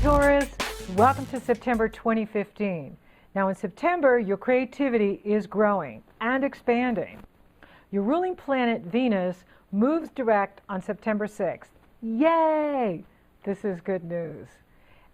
Taurus, welcome to September 2015. Now in September, your creativity is growing and expanding. Your ruling planet Venus moves direct on September 6th. Yay! This is good news.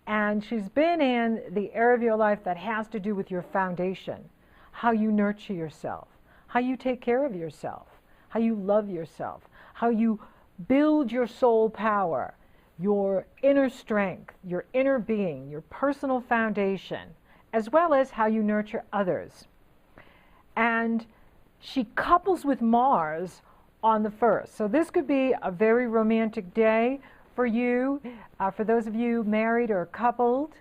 And she's been in the area of your life that has to do with your foundation, how you nurture yourself, how you take care of yourself, how you love yourself, how you build your soul power, your inner strength, your inner being, your personal foundation, as well as how you nurture others. And she couples with Mars on the 1st. So this could be a very romantic day for you, for those of you married or coupled,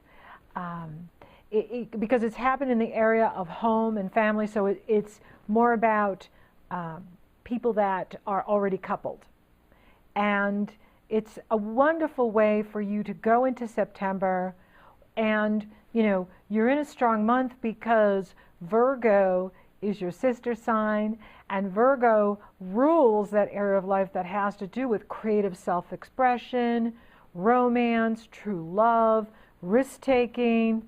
because it's happened in the area of home and family, so it's more about people that are already coupled. And it's a wonderful way for you to go into September, and you're in a strong month because Virgo is your sister sign, and Virgo rules that area of life that has to do with creative self-expression, romance, true love, risk-taking.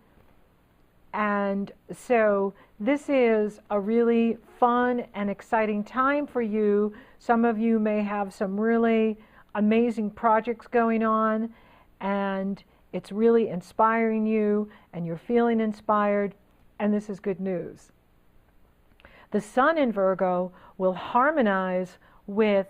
And so this is a really fun and exciting time for you. Some of you may have some really amazing projects going on, and it's really inspiring you, and you're feeling inspired, and this is good news. The Sun in Virgo will harmonize with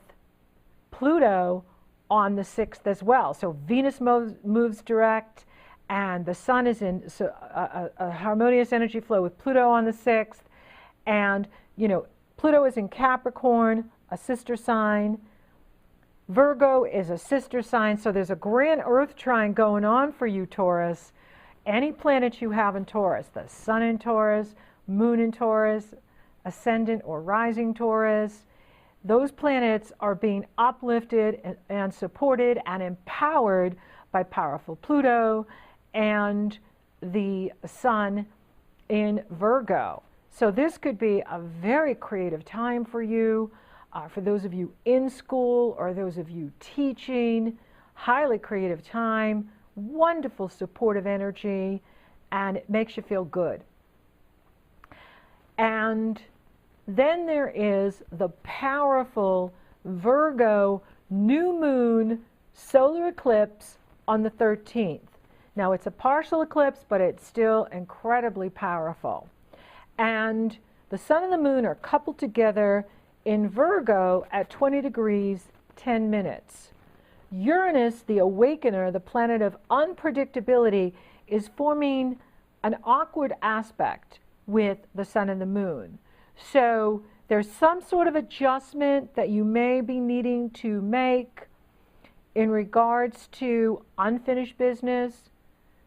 Pluto on the 6th as well. So Venus moves direct, and the Sun is in a harmonious energy flow with Pluto on the 6th. And, Pluto is in Capricorn, a sister sign. Virgo is a sister sign, so there's a grand Earth trine going on for you, Taurus. Any planets you have in Taurus, the Sun in Taurus, Moon in Taurus, Ascendant or Rising Taurus, those planets are being uplifted and supported and empowered by powerful Pluto and the Sun in Virgo. So this could be a very creative time for you, for those of you in school or those of you teaching. Highly creative time, wonderful supportive energy, and it makes you feel good. And then there is the powerful Virgo new moon solar eclipse on the 13th. Now it's a partial eclipse, but it's still incredibly powerful. And the Sun and the Moon are coupled together in Virgo at 20 degrees, 10 minutes. Uranus, the awakener, the planet of unpredictability, is forming an awkward aspect with the Sun and the Moon. So there's some sort of adjustment that you may be needing to make in regards to unfinished business,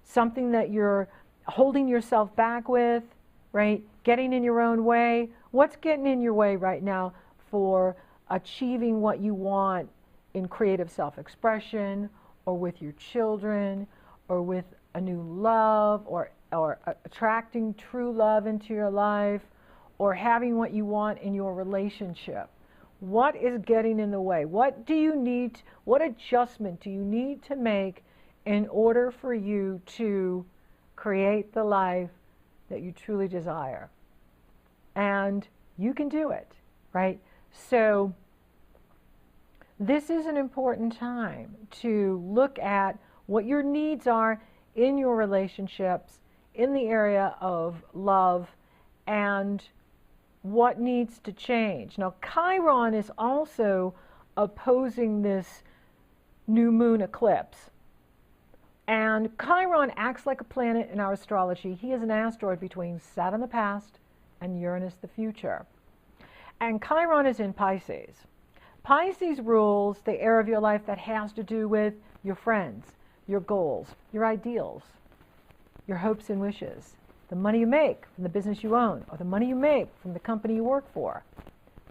something that you're holding yourself back with, right? Getting in your own way. What's getting in your way right now for achieving what you want in creative self-expression, or with your children, or with a new love, or attracting true love into your life, or having what you want in your relationship? What is getting in the way? What do you need? What adjustment do you need to make in order for you to create the life that you truly desire? And you can do it, right? So this is an important time to look at what your needs are in your relationships, in the area of love, and what needs to change. Now, Chiron is also opposing this new moon eclipse. And Chiron acts like a planet in our astrology. He is an asteroid between Saturn the past and Uranus the future. And Chiron is in Pisces. Pisces rules the area of your life that has to do with your friends, your goals, your ideals, your hopes and wishes, the money you make from the business you own, or the money you make from the company you work for.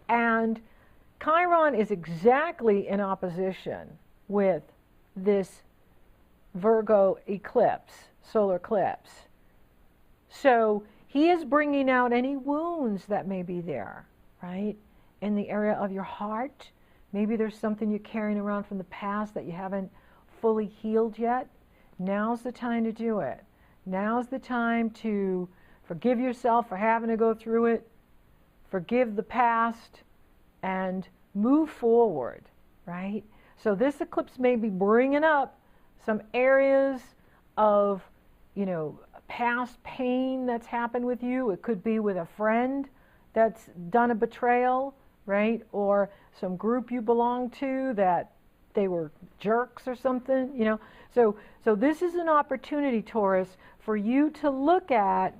And Chiron is exactly in opposition with this Virgo eclipse, solar eclipse. So he is bringing out any wounds that may be there, right? In the area of your heart. Maybe there's something you're carrying around from the past that you haven't fully healed yet. now's the time to do it. Now's the time to forgive yourself for having to go through it, forgive the past, and move forward, right? So this eclipse may be bringing up some areas of, you know, past pain that's happened with you. It could be with a friend that's done a betrayal, right? Or some group you belong to that they were jerks or something, you know. So this is an opportunity, Taurus, for you to look at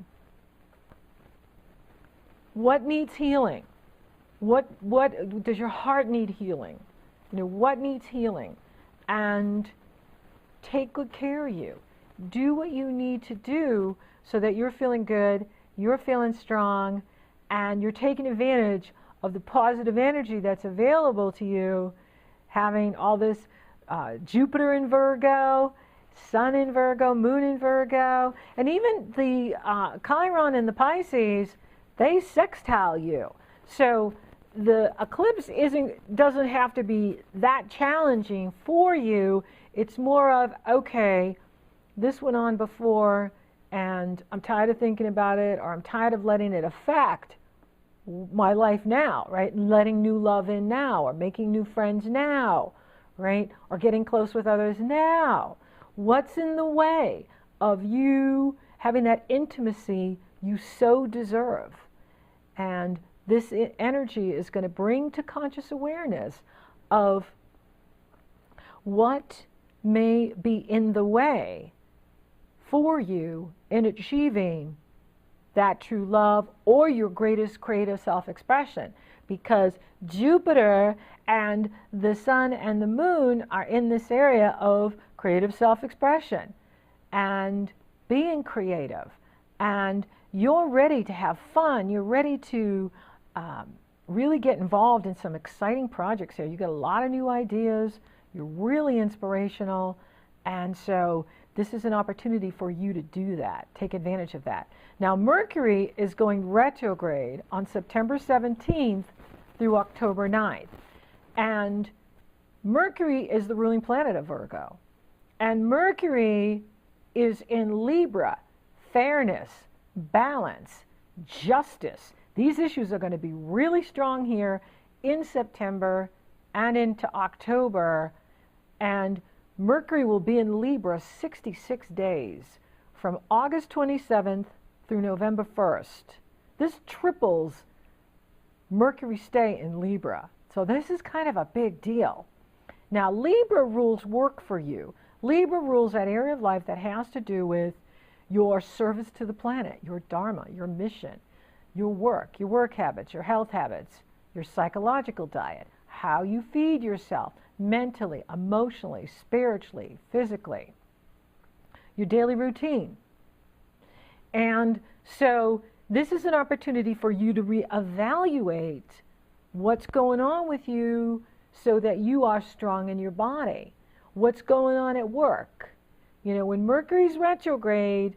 what needs healing. What does your heart need healing? You know, what needs healing? And take good care of you. Do what you need to do so that you're feeling good, you're feeling strong, and you're taking advantage of the positive energy that's available to you, having all this Jupiter in Virgo, Sun in Virgo, Moon in Virgo, and even the Chiron in the Pisces, they sextile you. So the eclipse doesn't have to be that challenging for you. It's more of, okay, this went on before, and I'm tired of thinking about it, or I'm tired of letting it affect my life now, right? Letting new love in now, or making new friends now, right? Or getting close with others now. What's in the way of you having that intimacy you so deserve? And this energy is going to bring to conscious awareness of what may be in the way for you in achieving that true love or your greatest creative self-expression, because Jupiter and the Sun and the Moon are in this area of creative self-expression and being creative, and you're ready to have fun. You're ready to really get involved in some exciting projects here. You get a lot of new ideas. You're really inspirational, and so this is an opportunity for you to do that. Take advantage of that. Now, Mercury is going retrograde on September 17th through October 9th. And Mercury is the ruling planet of Virgo. And Mercury is in Libra, fairness, balance, justice. These issues are going to be really strong here in September and into October. And Mercury will be in Libra 66 days from August 27th through November 1st. This triples Mercury's stay in Libra. So this is kind of a big deal. Now, Libra rules work for you. Libra rules that area of life that has to do with your service to the planet, your dharma, your mission, your work habits, your health habits, your psychological diet, how you feed yourself, mentally, emotionally, spiritually, physically, your daily routine. And so this is an opportunity for you to reevaluate what's going on with you so that you are strong in your body. What's going on at work? You know, when Mercury's retrograde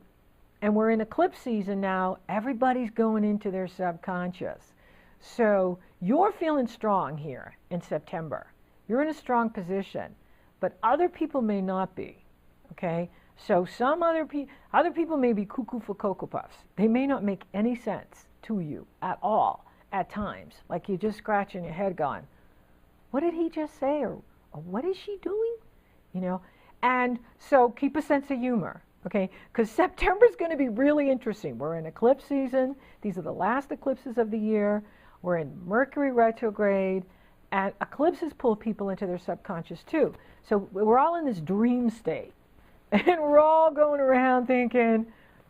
and we're in eclipse season now, everybody's going into their subconscious. So you're feeling strong here in September. You're in a strong position, but other people may not be, okay? So some other people may be cuckoo for Cocoa Puffs. They may not make any sense to you at all at times. Like you're just scratching your head going, what did he just say? Or what is she doing? You know? And so keep a sense of humor, okay? Because September's going to be really interesting. We're in eclipse season. These are the last eclipses of the year. We're in Mercury retrograde. And eclipses pull people into their subconscious too. So we're all in this dream state. And we're all going around thinking,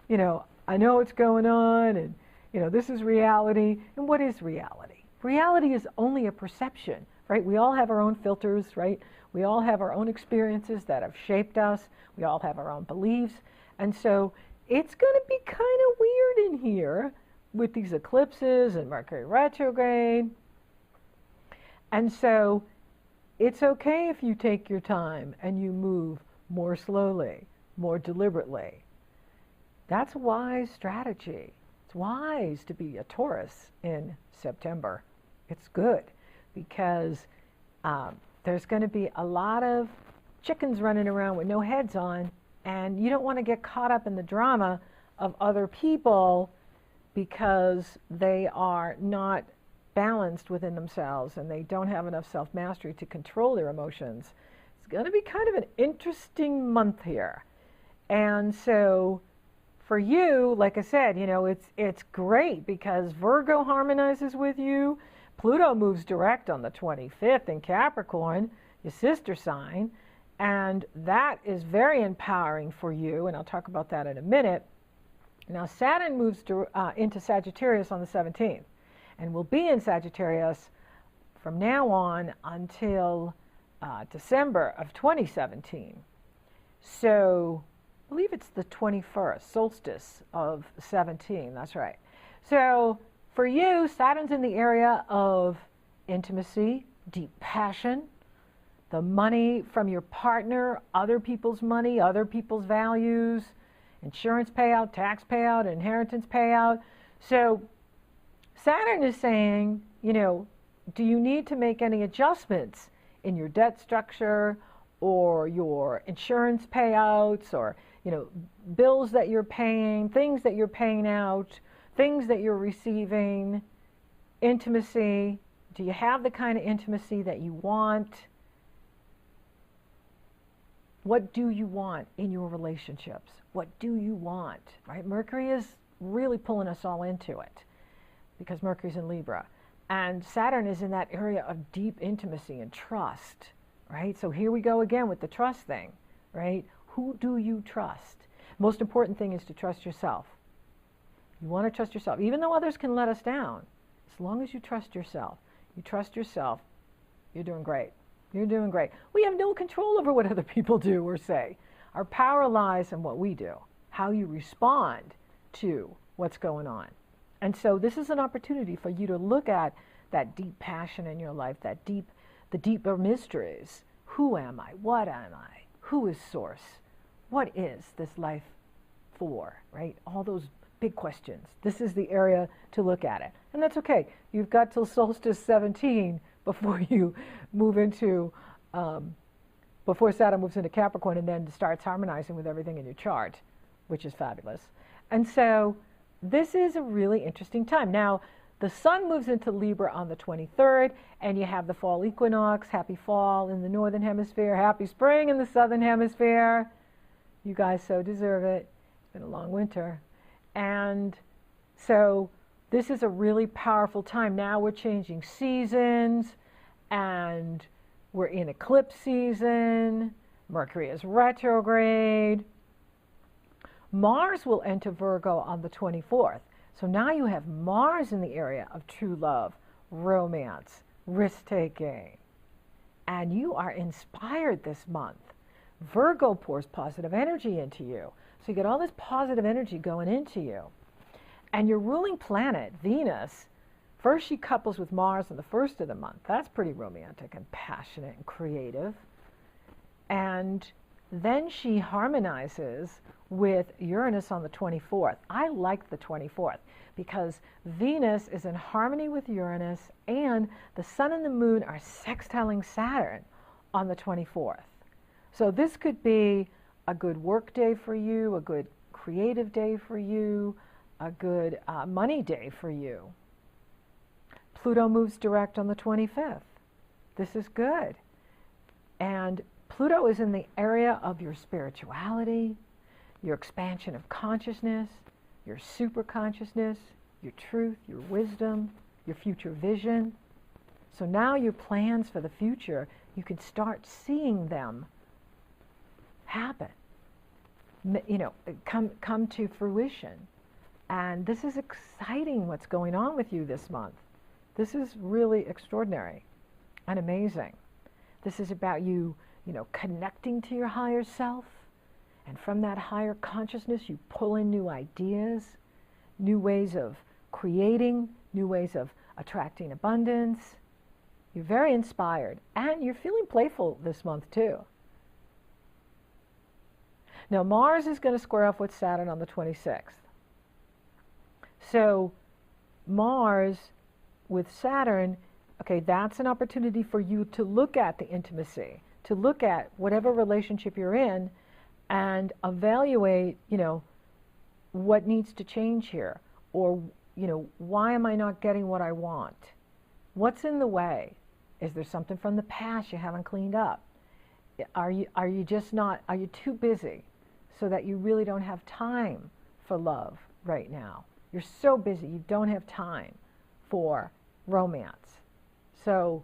you know, I know what's going on, and, you know, this is reality. And what is reality? Reality is only a perception, right? We all have our own filters, right? We all have our own experiences that have shaped us. We all have our own beliefs. And so it's going to be kind of weird in here with these eclipses and Mercury retrograde. And so it's okay if you take your time and you move more slowly, more deliberately. That's a wise strategy. It's wise to be a Taurus in September. It's good because there's going to be a lot of chickens running around with no heads on, And you don't want to get caught up in the drama of other people because they are not balanced within themselves and they don't have enough self-mastery to control their emotions. It's going to be kind of an interesting month here. And so for you, like I said, you know, it's great because Virgo harmonizes with you. Pluto moves direct on the 25th in Capricorn, your sister sign, and that is very empowering for you, and I'll talk about that in a minute. Now, Saturn moves into Sagittarius on the 17th, and will be in Sagittarius from now on until December of 2017. So, I believe it's the 21st, solstice of 17, that's right. So, for you, Saturn's in the area of intimacy, deep passion, the money from your partner, other people's money, other people's values, insurance payout, tax payout, inheritance payout. So Saturn is saying, you know, do you need to make any adjustments in your debt structure or your insurance payouts or, you know, bills that you're paying, things that you're paying out, things that you're receiving, intimacy? Do you have the kind of intimacy that you want? What do you want in your relationships? What do you want, right? Mercury is really pulling us all into it because Mercury's in Libra. And Saturn is in that area of deep intimacy and trust, right? So here we go again with the trust thing, right? Who do you trust? Most important thing is to trust yourself. You want to trust yourself, even though others can let us down. As long as you trust yourself, you're doing great. You're doing great. We have no control over what other people do or say. Our power lies in what we do, how you respond to what's going on. And so this is an opportunity for you to look at that deep passion in your life, the deeper mysteries. Who am I? What am I? Who is Source? What is this life for, right? All those big questions. This is the area to look at it. And that's okay. You've got till solstice 17 before you move into, before Saturn moves into Capricorn and then starts harmonizing with everything in your chart, which is fabulous. And so this is a really interesting time. Now, the sun moves into Libra on the 23rd, and you have the fall equinox. Happy fall in the northern hemisphere. Happy spring in the southern hemisphere. You guys so deserve it. It's been a long winter. And so this is a really powerful time. Now we're changing seasons, and we're in eclipse season. Mercury is retrograde. Mars will enter Virgo on the 24th. So now you have Mars in the area of true love, romance, risk-taking. And you are inspired this month. Virgo pours positive energy into you. So you get all this positive energy going into you. And your ruling planet, Venus, first she couples with Mars on the first of the month. That's pretty romantic and passionate and creative. And then she harmonizes with Uranus on the 24th. I like the 24th because Venus is in harmony with Uranus and the sun and the moon are sextiling Saturn on the 24th. So this could be a good work day for you, a good creative day for you, a good money day for you. Pluto moves direct on the 25th. This is good. And Pluto is in the area of your spirituality, your expansion of consciousness, your super consciousness, your truth, your wisdom, your future vision. So now your plans for the future, you can start seeing them happen, you know, come to fruition. And this is exciting what's going on with you this month. This is really extraordinary and amazing. This is about you, you know, connecting to your higher self. And from that higher consciousness, you pull in new ideas, new ways of creating, new ways of attracting abundance. You're very inspired. And you're feeling playful this month, too. Now, Mars is going to square off with Saturn on the 26th. So, Mars with Saturn, okay, that's an opportunity for you to look at the intimacy, to look at whatever relationship you're in, and evaluate, what needs to change here, or, why am I not getting what I want? What's in the way? Is there something from the past you haven't cleaned up? Are you just not, are you too busy so that you really don't have time for love right now? You're so busy, you don't have time for romance. So,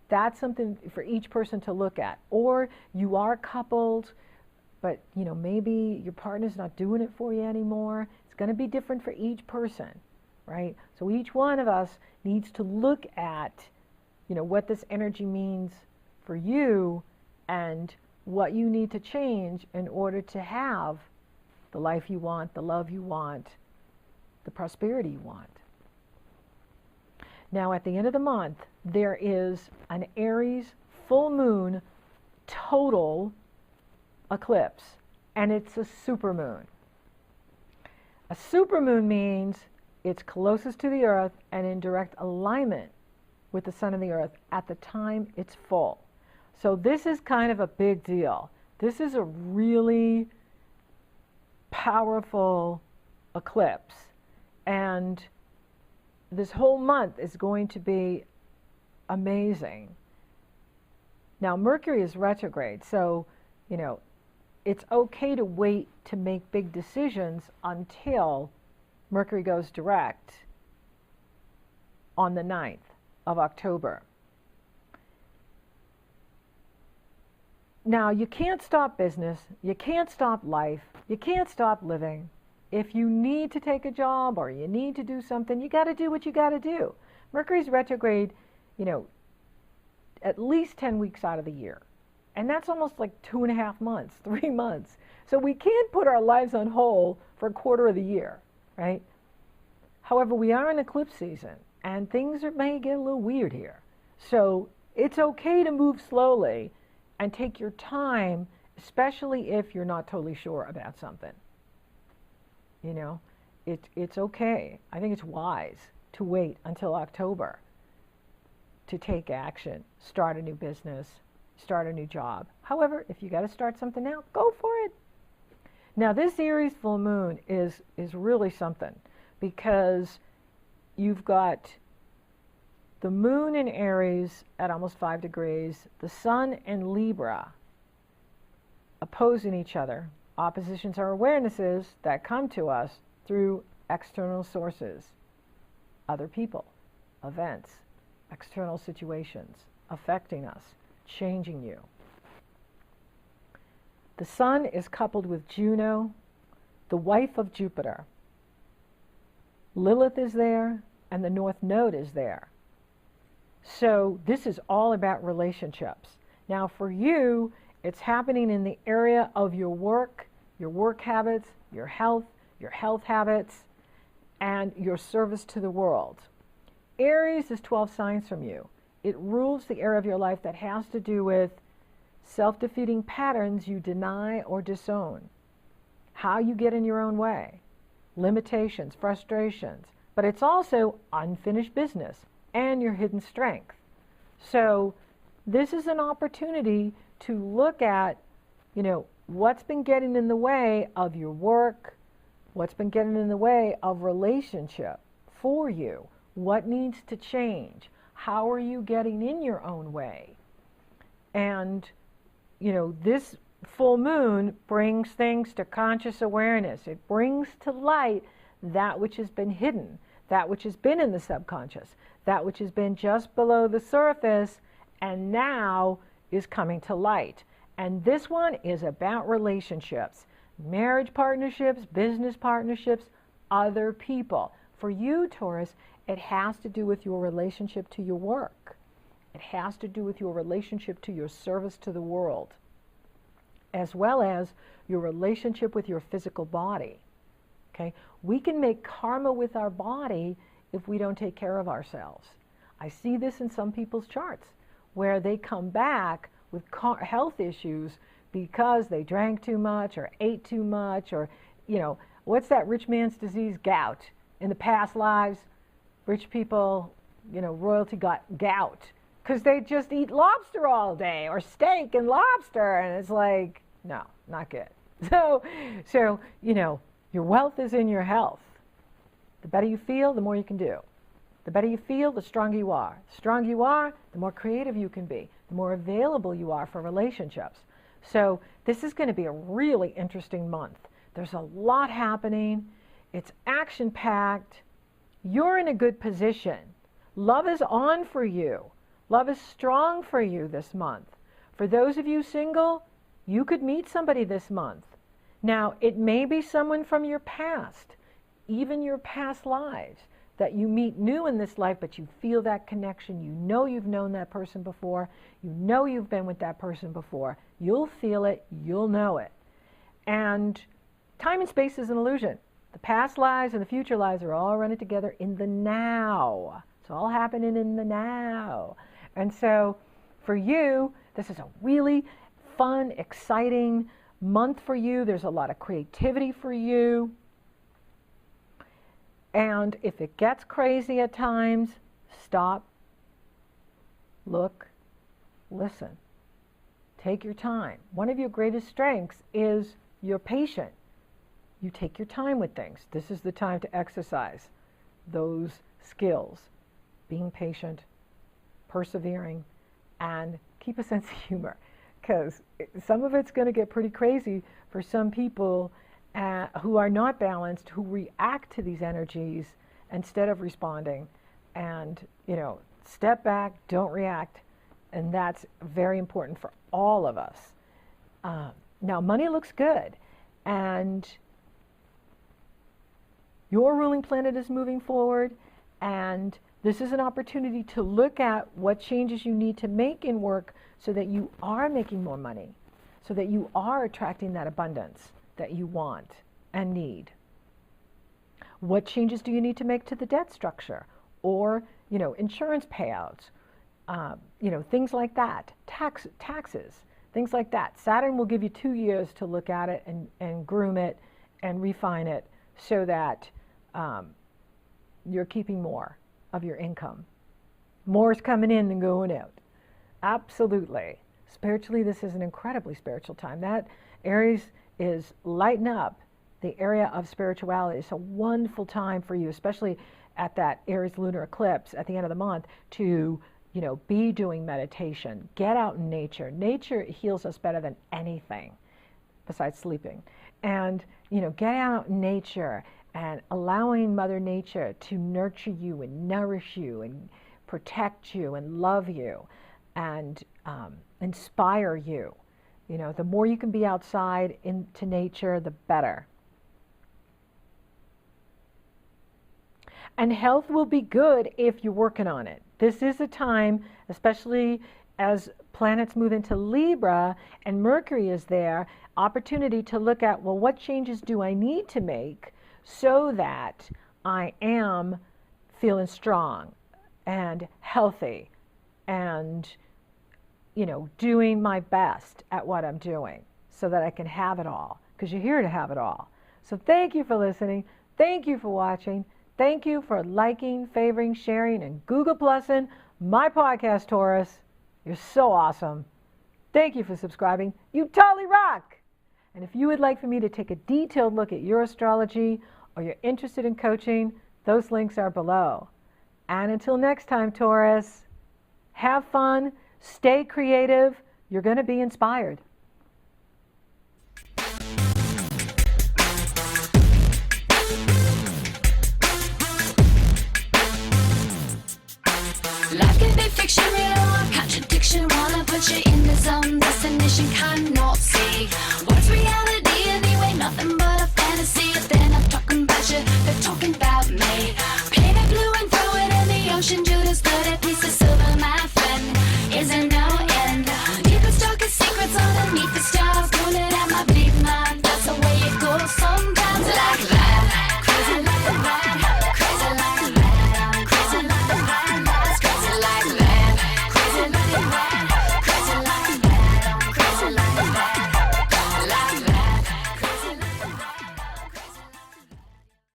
that's something for each person to look at. Or you are coupled, but, maybe your partner's not doing it for you anymore. It's going to be different for each person, right? So each one of us needs to look at, what this energy means for you and what you need to change in order to have the life you want, the love you want, the prosperity you want. Now, at the end of the month, there is an Aries full moon total eclipse, and it's a supermoon. A supermoon means it's closest to the Earth and in direct alignment with the Sun and the Earth at the time it's full. So this is kind of a big deal. This is a really powerful eclipse, and this whole month is going to be amazing. Now, Mercury is retrograde, so, it's okay to wait to make big decisions until Mercury goes direct on the 9th of October. Now, you can't stop business, you can't stop life, you can't stop living. If you need to take a job or you need to do something, you got to do what you got to do. Mercury's retrograde, at least 10 weeks out of the year. And that's almost like 2.5 months, 3 months. So we can't put our lives on hold for a quarter of the year, right? However, we are in eclipse season, and things may get a little weird here. So it's okay to move slowly and take your time, especially if you're not totally sure about something. It's okay. I think it's wise to wait until October to take action, start a new business, start a new job. However, if you got to start something now, go for it. Now, this Aries full moon is really something, because you've got the moon in Aries at almost 5 degrees, the sun in Libra opposing each other. Oppositions are awarenesses that come to us through external sources, other people, events, external situations affecting us, changing you. The sun is coupled with Juno, the wife of Jupiter. Lilith is there, and the North Node is there. So this is all about relationships. Now, for you, it's happening in the area of your work habits, your health habits, and your service to the world. Aries is 12 signs from you. It rules the area of your life that has to do with self-defeating patterns you deny or disown, how you get in your own way, limitations, frustrations, but it's also unfinished business and your hidden strength. So this is an opportunity to look at, what's been getting in the way of your work, what's been getting in the way of relationship for you, what needs to change, how are you getting in your own way. And, this full moon brings things to conscious awareness. It brings to light that which has been hidden, that which has been in the subconscious, that which has been just below the surface and now is coming to light. And this one is about relationships, marriage partnerships, business partnerships, other people. For you, Taurus, it has to do with your relationship to your work. It has to do with your relationship to your service to the world, as well as your relationship with your physical body. Okay? We can make karma with our body if we don't take care of ourselves. I see this in some people's charts, where they come back with health issues because they drank too much or ate too much, or, what's that rich man's disease? Gout. In the past lives, rich people, royalty got gout because they just eat lobster all day, or steak and lobster, and it's like, No, not good. So, you know, your wealth is in your health. The better you feel, the more you can do. The better you feel, the stronger you are. The stronger you are, the more creative you can be, the more available you are for relationships. So this is going to be a really interesting month. There's a lot happening. It's action-packed. You're in a good position. Love is on for you. Love is strong for you this month. For those of you single, you could meet somebody this month. Now, it may be someone from your past, even your past lives, that you meet new in this life, but you feel that connection. You know you've known that person before. You know you've been with that person before. You'll feel it. You'll know it. And time and space is an illusion. The past lives and the future lives are all running together in the now. It's all happening in the now. And so for you, this is a really fun, exciting month for you. There's a lot of creativity for you. And if it gets crazy at times, stop, look, listen. Take your time. One of your greatest strengths is you're patient. You take your time with things. This is the time to exercise those skills. Being patient, persevering, and keep a sense of humor. Because some of it's going to get pretty crazy for some people who are not balanced, who react to these energies instead of responding. And, you know, step back, don't react. And that's very important for all of us. Now, money looks good. And your ruling planet is moving forward. And this is an opportunity to look at what changes you need to make in work so that you are making more money, so that you are attracting that abundance that you want and need. What changes do you need to make to the debt structure or, you know, insurance payouts, you know, things like that, taxes, things like that. Saturn will give you 2 years to look at it and groom it and refine it so that you're keeping more of your income. More is coming in than going out. Absolutely. Spiritually, this is an incredibly spiritual time. That Aries is lighting up the area of spirituality. It's a wonderful time for you, especially at that Aries lunar eclipse at the end of the month, to, you know, be doing meditation. Get out in nature. Nature heals us better than anything besides sleeping. And, you know, get out in nature and allowing Mother Nature to nurture you and nourish you and protect you and love you and inspire you. You know, the more you can be outside into nature, the better. And health will be good if you're working on it. This is a time, especially as planets move into Libra and Mercury is there, opportunity to look at, well, what changes do I need to make so that I am feeling strong and healthy and, you know, doing my best at what I'm doing so that I can have it all, because you're here to have it all. So thank you for listening. Thank you for watching. Thank you for liking, favoring, sharing, and Google Plussing my podcast, Taurus. You're so awesome. Thank you for subscribing. You totally rock. And if you would like for me to take a detailed look at your astrology or you're interested in coaching, those links are below. And until next time, Taurus, have fun, stay creative. You're going to be inspired. Life can be fiction, real or contradiction. Wanna put you in the zone, destination cannot see.